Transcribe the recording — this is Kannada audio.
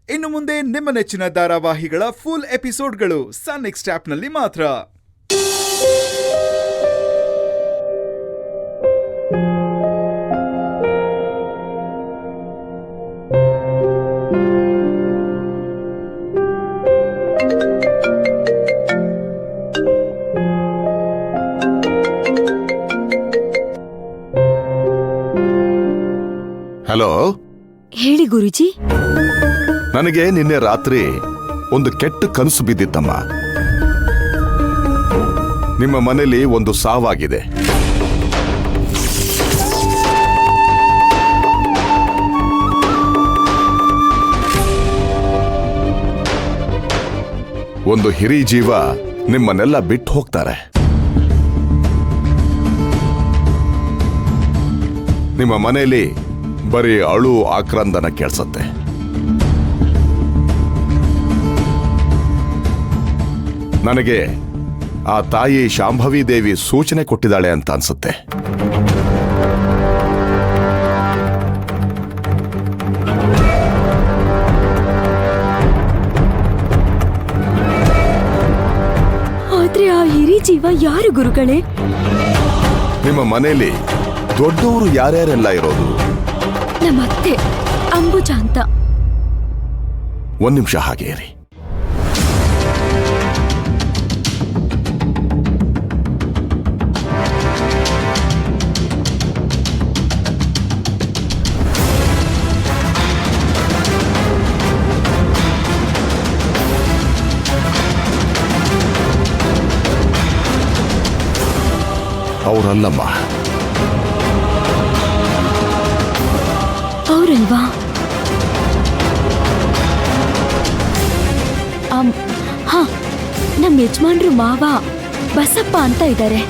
ಇನ್ನು ಮುಂದೆ ನಿಮ್ಮ ನೆಚ್ಚಿನ ಧಾರಾವಾಹಿಗಳ ಫುಲ್ ಎಪಿಸೋಡ್ಗಳು ಸನ್ ನೆಕ್ಸ್ಟ್ ಆಪ್ನಲ್ಲಿ ಮಾತ್ರ. ಹಲೋ. ಹೇಳಿ ಗುರುಜಿ. ನನಗೆ ನಿನ್ನೆ ರಾತ್ರಿ ಒಂದು ಕೆಟ್ಟ ಕನಸು ಬಿದ್ದಿತ್ತಮ್ಮ. ನಿಮ್ಮ ಮನೆಯಲ್ಲಿ ಒಂದು ಸಾವಾಗಿದೆ. ಒಂದು ಹಿರಿ ಜೀವ ನಿಮ್ಮನ್ನೆಲ್ಲ ಬಿಟ್ಟು ಹೋಗ್ತಾರೆ. ನಿಮ್ಮ ಮನೆಯಲ್ಲಿ ಬರೀ ಅಳು ಆಕ್ರಂದನ ಕೇಳಿಸತ್ತೆ. ನನಗೆ ಆ ತಾಯಿ ಶಾಂಭವಿ ದೇವಿ ಸೂಚನೆ ಕೊಟ್ಟಿದ್ದಾಳೆ ಅಂತ ಅನ್ಸುತ್ತೆ. ಆದ್ರೆ ಆ ಹಿರಿ ಜೀವ ಯಾರು ಗುರುಗಳೇ? ನಿಮ್ಮ ಮನೆಯಲ್ಲಿ ದೊಡ್ಡವರು ಯಾರ್ಯಾರೆಲ್ಲ ಇರೋದು? ನಮ್ಮತ್ತೆ ಅಂಬುಜ ಅಂತ. ಒಂದ್ ನಿಮಿಷ ಹಾಗೆ ಇರಿ. ಅವರಲ್ಲಮ್ಮ. ಅವರಲ್ವಾ? ಹಾ, ನಮ್ಮ ಯಜಮಾನ್ರು ಮಾವ ಬಸಪ್ಪ ಅಂತ ಇದ್ದಾರೆ.